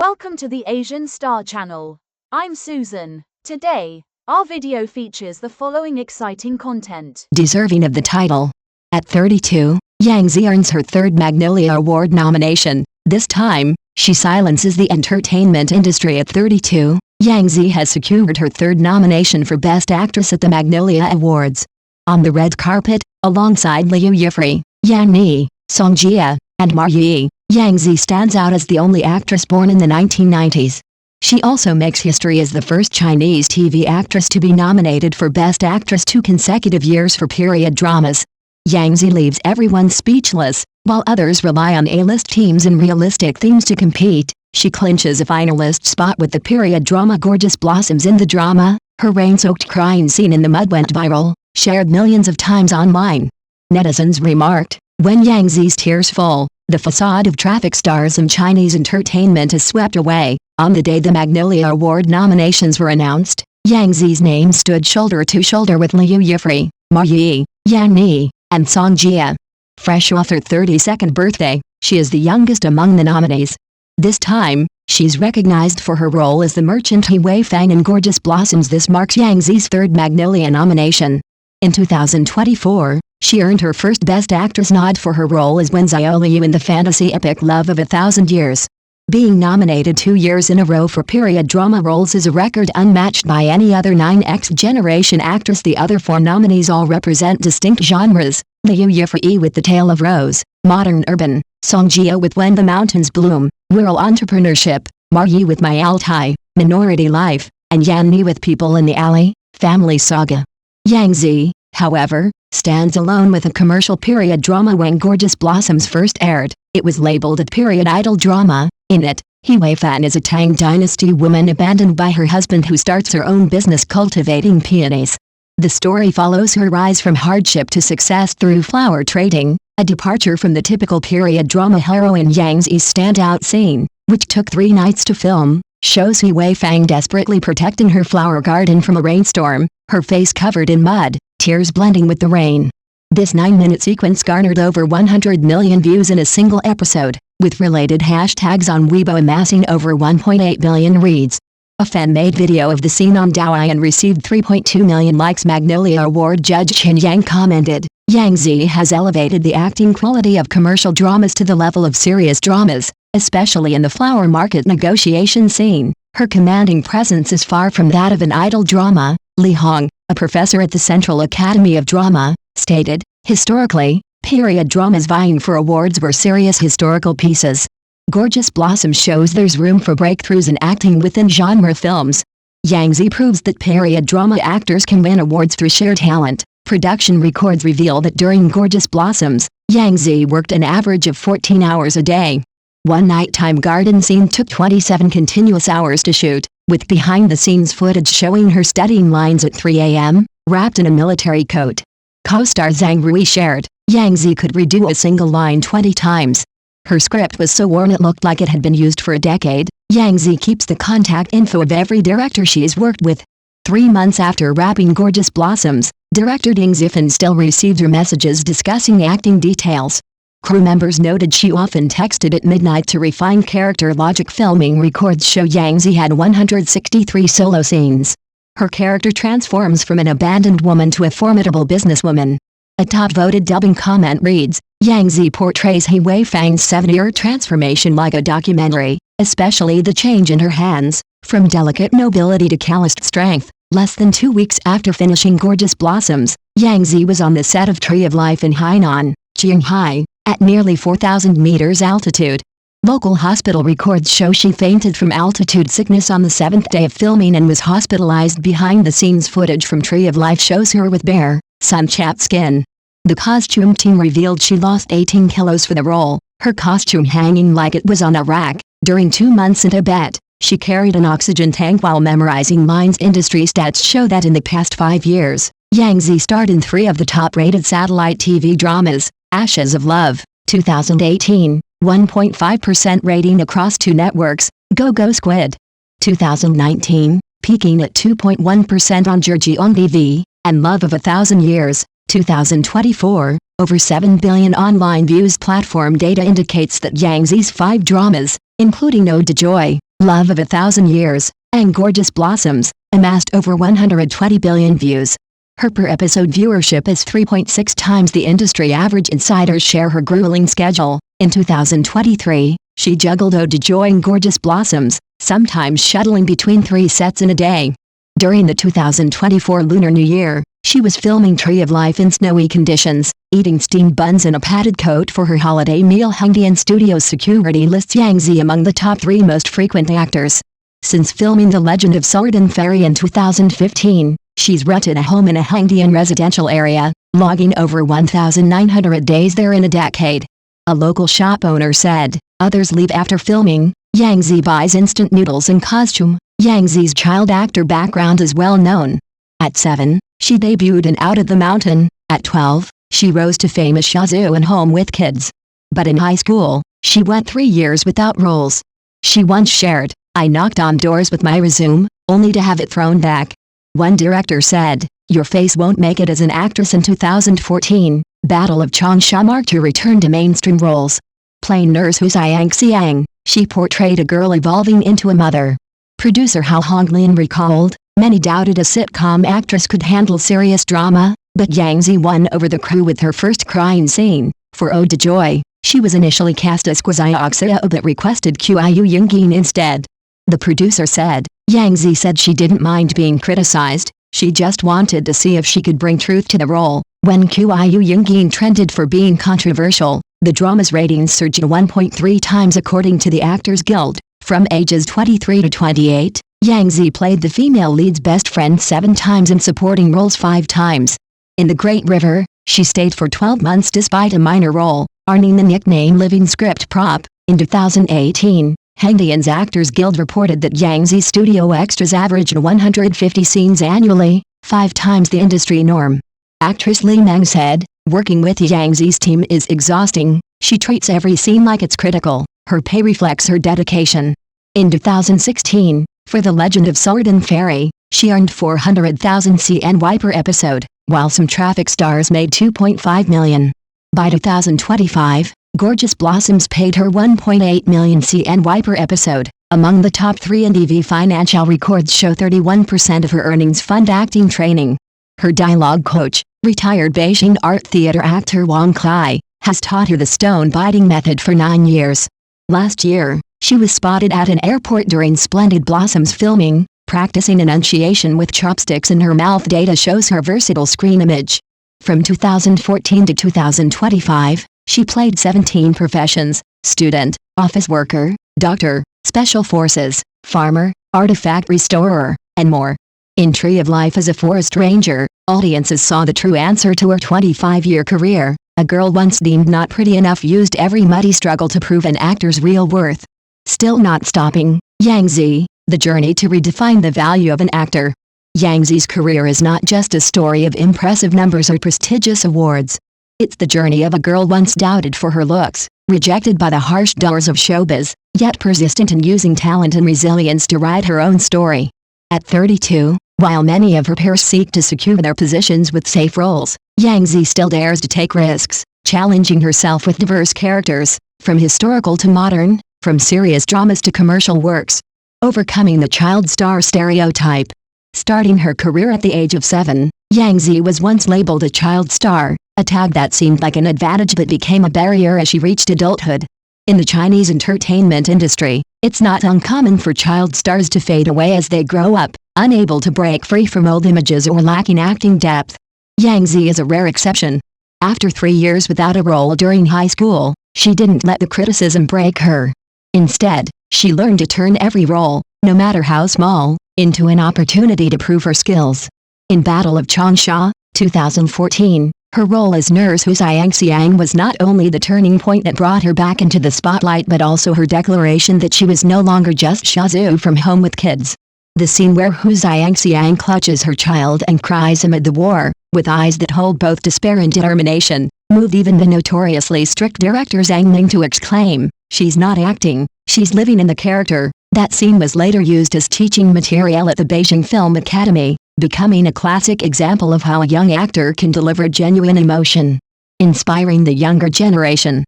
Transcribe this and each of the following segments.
Welcome to the Asian Star Channel. I'm Susan. Today, our video features the following exciting content. Deserving of the title. At 32, Yang Zi earns her third Magnolia Award nomination. This time, she silences the entertainment industry. At 32, Yang Zi has secured her third nomination for Best Actress at the Magnolia Awards. On the red carpet, alongside Liu Yifei, Yan Ni, Song Jia, and Ma Yi, Yang Zi stands out as the only actress born in the 1990s. She also makes history as the first Chinese TV actress to be nominated for Best Actress 2 consecutive years for period dramas. Yang Zi leaves everyone speechless, while others rely on A-list teams and realistic themes to compete. She clinches a finalist spot with the period drama Gorgeous Blossoms. In the drama, her rain-soaked crying scene in the mud went viral, shared millions of times online. Netizens remarked, "When Yang Zi's tears fall, the facade of traffic stars in Chinese entertainment is swept away." On the day the Magnolia Award nominations were announced, Yang Zi's name stood shoulder to shoulder with Liu Yifei, Ma Yi, Yan Ni, and Song Jia. Fresh off her 32nd birthday, she is the youngest among the nominees. This time, she's recognized for her role as the merchant He Wei Fang in Gorgeous Blossoms. This marks Yang Zi's third Magnolia nomination. In 2024, she earned her first Best Actress nod for her role as Wen Xiaoliu in the fantasy epic Love of a Thousand Years. Being nominated 2 years in a row for period drama roles is a record unmatched by any other 9X generation actress. The other 4 nominees all represent distinct genres: Liu Yifei with The Tale of Rose, Modern Urban; Song Jia with When the Mountains Bloom, Rural Entrepreneurship; Ma Yi with My Altai, Minority Life; and Yan Ni with People in the Alley, Family Saga. Yang Zi, however, stands alone with a commercial period drama. When Gorgeous Blossoms first aired, it was labeled a period idol drama. In it, He Wei Fan is a Tang Dynasty woman abandoned by her husband who starts her own business cultivating peonies. The story follows her rise from hardship to success through flower trading, a departure from the typical period drama heroine. Yang Zi's standout scene, which took 3 nights to film, shows He Wei Fang desperately protecting her flower garden from a rainstorm, her face covered in mud, tears blending with the rain. This 9-minute sequence garnered over 100 million views in a single episode, with related hashtags on Weibo amassing over 1.8 billion reads. A fan-made video of the scene on Douyin received 3.2 million likes. Magnolia Award judge Chen Yang commented, "Yang Zi has elevated the acting quality of commercial dramas to the level of serious dramas, especially in the flower market negotiation scene. Her commanding presence is far from that of an idol drama." Li Hong, a professor at the Central Academy of Drama, stated, "Historically, period dramas vying for awards were serious historical pieces. Gorgeous Blossoms shows there's room for breakthroughs in acting within genre films." Yang Zi proves that period drama actors can win awards through sheer talent. Production records reveal that during Gorgeous Blossoms, Yang Zi worked an average of 14 hours a day. One nighttime garden scene took 27 continuous hours to shoot, with behind-the-scenes footage showing her studying lines at 3 a.m., wrapped in a military coat. Co-star Zhang Rui shared, "Yang Zi could redo a single line 20 times. Her script was so worn it looked like it had been used for a decade." Yang Zi keeps the contact info of every director she has worked with. 3 months after wrapping Gorgeous Blossoms, director Ding Zifan still received her messages discussing acting details. Crew members noted she often texted at midnight to refine character logic. Filming records show Yang Zi had 163 solo scenes. Her character transforms from an abandoned woman to a formidable businesswoman. A top-voted dubbing comment reads, "Yang Zi portrays He Wei Fang's 7-year transformation like a documentary, especially the change in her hands, from delicate nobility to calloused strength." Less than 2 weeks after finishing Gorgeous Blossoms, Yang Zi was on the set of Tree of Life in Hainan, Qinghai, at nearly 4,000 meters altitude. Local hospital records show she fainted from altitude sickness on the 7th day of filming and was hospitalized. Behind-the-scenes footage from Tree of Life shows her with bare, sun-chapped skin. The costume team revealed she lost 18 kilos for the role, her costume hanging like it was on a rack. During 2 months in Tibet, she carried an oxygen tank while memorizing lines. Industry stats show that in the past 5 years, Yang Zi starred in 3 of the top-rated satellite TV dramas: Ashes of Love, 2018, 1.5% rating across 2 networks; Go Go Squid, 2019, peaking at 2.1% on Zhejiang TV, and Love of a Thousand Years, 2024, over 7 billion online views. Platform data indicates that Yang Zi's 5 dramas, including Ode to Joy, Love of a Thousand Years, and Gorgeous Blossoms, amassed over 120 billion views. Her per-episode viewership is 3.6 times the industry average. Insiders share her grueling schedule. In 2023, she juggled Ode to Joy and Gorgeous Blossoms, sometimes shuttling between 3 sets in a day. During the 2024 Lunar New Year, she was filming Tree of Life in snowy conditions, eating steamed buns in a padded coat for her holiday meal. Hengdian Studios security lists Yang Zi among the top 3 most frequent actors. Since filming The Legend of Sword Fairy in 2015, she's rented a home in a Hengdian residential area, logging over 1,900 days there in a decade. A local shop owner said, "Others leave after filming. Yang Zi buys instant noodles and costume." Yang Zi's child actor background is well known. At 7, she debuted in Out of the Mountain. At 12, she rose to fame as Shazhu in Home with Kids. But in high school, she went 3 years without roles. She once shared, "I knocked on doors with my resume, only to have it thrown back." One director said, "Your face won't make it as an actress." In 2014, Battle of Changsha marked her return to mainstream roles. Playing nurse Hu Xiang, she portrayed a girl evolving into a mother. Producer Hao Honglin recalled, "Many doubted a sitcom actress could handle serious drama, but Yang Zi won over the crew with her first crying scene. For Ode to Joy, she was initially cast as Kwazioxia but requested Qiu Yungjin instead." The producer said, Yang Zi said she didn't mind being criticized, she just wanted to see if she could bring truth to the role. When Qiu Yungjin trended for being controversial, the drama's ratings surged 1.3 times according to the Actors Guild. From ages 23 to 28, Yang Zi played the female lead's best friend 7 times and supporting roles 5 times. In The Great River, she stayed for 12 months despite a minor role, earning the nickname Living Script Prop. In 2018, Hengdian's Actors Guild reported that Yang Zi's studio extras averaged 150 scenes annually, 5 times the industry norm. Actress Li Meng said, "Working with Yang Zi's team is exhausting. She treats every scene like it's critical. Her pay reflects her dedication." In 2016, for The Legend of Sword Fairy, she earned 400,000 CNY per episode, while some traffic stars made 2.5 million. By 2025, Gorgeous Blossoms paid her 1.8 million CNY per episode. Among the top 3 NDV financial records show 31% of her earnings fund acting training. Her dialogue coach, retired Beijing art theater actor Wang Kai, has taught her the stone-biting method for 9 years. Last year, she was spotted at an airport during Splendid Blossoms filming, practicing enunciation with chopsticks in her mouth. Data shows her versatile screen image. From 2014 to 2025, she played 17 professions: student, office worker, doctor, special forces, farmer, artifact restorer, and more. In Tree of Life as a forest ranger, audiences saw the true answer to her 25-year career. A girl once deemed not pretty enough used every muddy struggle to prove an actor's real worth. Still not stopping, Yang Zi, the journey to redefine the value of an actor. Yang Zi's career is not just a story of impressive numbers or prestigious awards. It's the journey of a girl once doubted for her looks, rejected by the harsh doors of showbiz, yet persistent in using talent and resilience to write her own story. At 32, while many of her peers seek to secure their positions with safe roles, Yang Zi still dares to take risks, challenging herself with diverse characters, from historical to modern, from serious dramas to commercial works. Overcoming the child star stereotype. Starting her career at the age of 7, Yang Zi was once labeled a child star, a tag that seemed like an advantage but became a barrier as she reached adulthood. In the Chinese entertainment industry, it's not uncommon for child stars to fade away as they grow up, unable to break free from old images or lacking acting depth. Yang Zi is a rare exception. After 3 years without a role during high school, she didn't let the criticism break her. Instead, she learned to turn every role, no matter how small, into an opportunity to prove her skills. In Battle of Changsha, 2014, her role as nurse Hu Xiang was not only the turning point that brought her back into the spotlight but also her declaration that she was no longer just Shazhu from Home with Kids. The scene where Hu Xiang clutches her child and cries amid the war, with eyes that hold both despair and determination, moved even the notoriously strict director Zhang Ning to exclaim, "She's not acting, she's living in the character." That scene was later used as teaching material at the Beijing Film Academy, becoming a classic example of how a young actor can deliver genuine emotion. Inspiring the younger generation.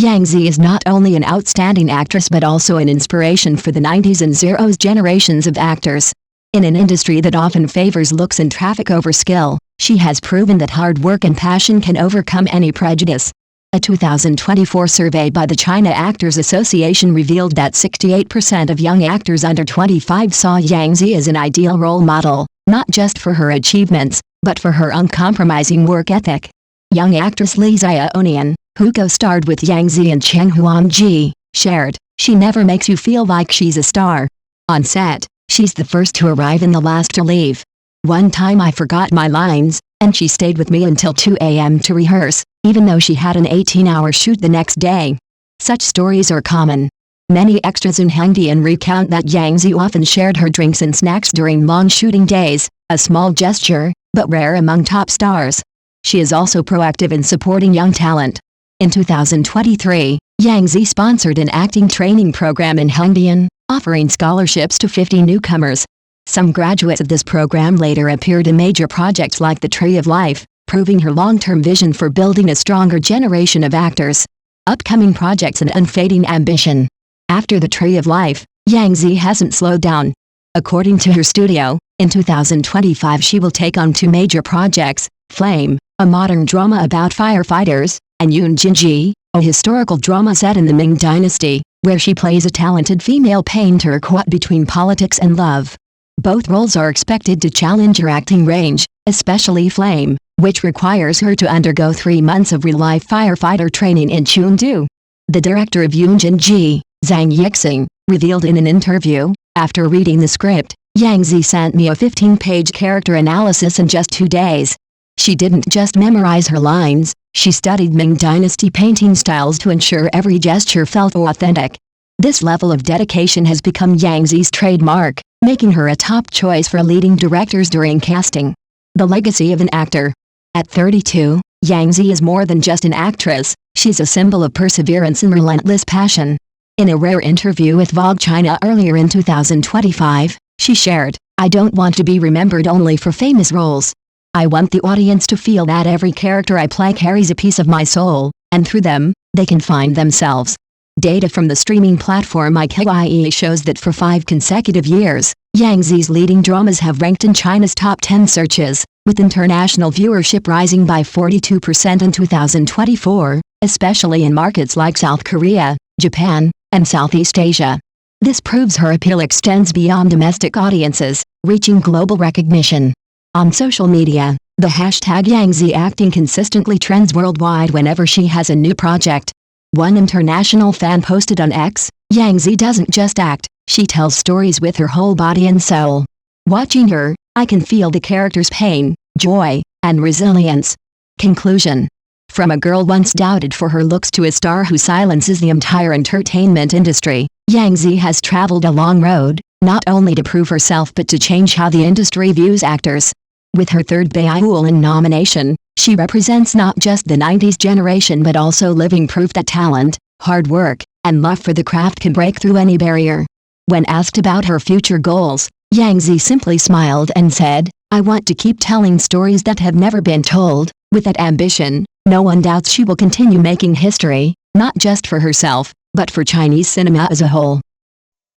Yang Zi is not only an outstanding actress but also an inspiration for the 90s and zeros generations of actors. In an industry that often favors looks and traffic over skill, she has proven that hard work and passion can overcome any prejudice. A 2024 survey by the China Actors Association revealed that 68% of young actors under 25 saw Yang Zi as an ideal role model, not just for her achievements, but for her uncompromising work ethic. Young actress Li Xiaonian, who co-starred with Yang Zi and Cheng Huangji, shared, "She never makes you feel like she's a star. On set, she's the first to arrive and the last to leave. One time I forgot my lines, and she stayed with me until 2 a.m. to rehearse, even though she had an 18-hour shoot the next day." Such stories are common. Many extras in Hangdian recount that Yang Zi often shared her drinks and snacks during long shooting days, a small gesture, but rare among top stars. She is also proactive in supporting young talent. In 2023, Yang Zi sponsored an acting training program in Hangdian, offering scholarships to 50 newcomers. Some graduates of this program later appeared in major projects like The Tree of Life, proving her long-term vision for building a stronger generation of actors. Upcoming projects and unfading ambition. After The Tree of Life, Yang Zi hasn't slowed down. According to her studio, in 2025 she will take on 2 major projects, Flame, a modern drama about firefighters, and Yun Jinji, a historical drama set in the Ming Dynasty, where she plays a talented female painter caught between politics and love. Both roles are expected to challenge her acting range, especially Flame, which requires her to undergo 3 months of real-life firefighter training in Chengdu. The director of Yun Jinji, Zhang Yixing, revealed in an interview, "After reading the script, Yang Zi sent me a 15-page character analysis in just 2 days. She didn't just memorize her lines, she studied Ming Dynasty painting styles to ensure every gesture felt authentic." This level of dedication has become Yang Zi's trademark, making her a top choice for leading directors during casting. The legacy of an actor. At 32, Yang Zi is more than just an actress, she's a symbol of perseverance and relentless passion. In a rare interview with Vogue China earlier in 2025, she shared, "I don't want to be remembered only for famous roles. I want the audience to feel that every character I play carries a piece of my soul, and through them, they can find themselves." Data from the streaming platform iQIYI shows that for 5 consecutive years, Yang Zi's leading dramas have ranked in China's top 10 searches, with international viewership rising by 42% in 2024, especially in markets like South Korea, Japan, and Southeast Asia. This proves her appeal extends beyond domestic audiences, reaching global recognition. On social media, the hashtag Yang Zi acting consistently trends worldwide whenever she has a new project. One international fan posted on X, "Yang Zi doesn't just act, she tells stories with her whole body and soul. Watching her, I can feel the character's pain, joy, and resilience." Conclusion. From a girl once doubted for her looks to a star who silences the entire entertainment industry, Yang Zi has traveled a long road, not only to prove herself but to change how the industry views actors. With her 3rd Baiyuan nomination, she represents not just the 90s generation but also living proof that talent, hard work, and love for the craft can break through any barrier. When asked about her future goals, Yang Zi simply smiled and said, "I want to keep telling stories that have never been told." With that ambition, no one doubts she will continue making history, not just for herself, but for Chinese cinema as a whole.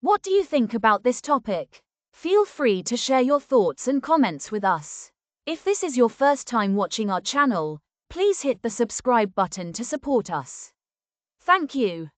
What do you think about this topic? Feel free to share your thoughts and comments with us. If this is your first time watching our channel, please hit the subscribe button to support us. Thank you.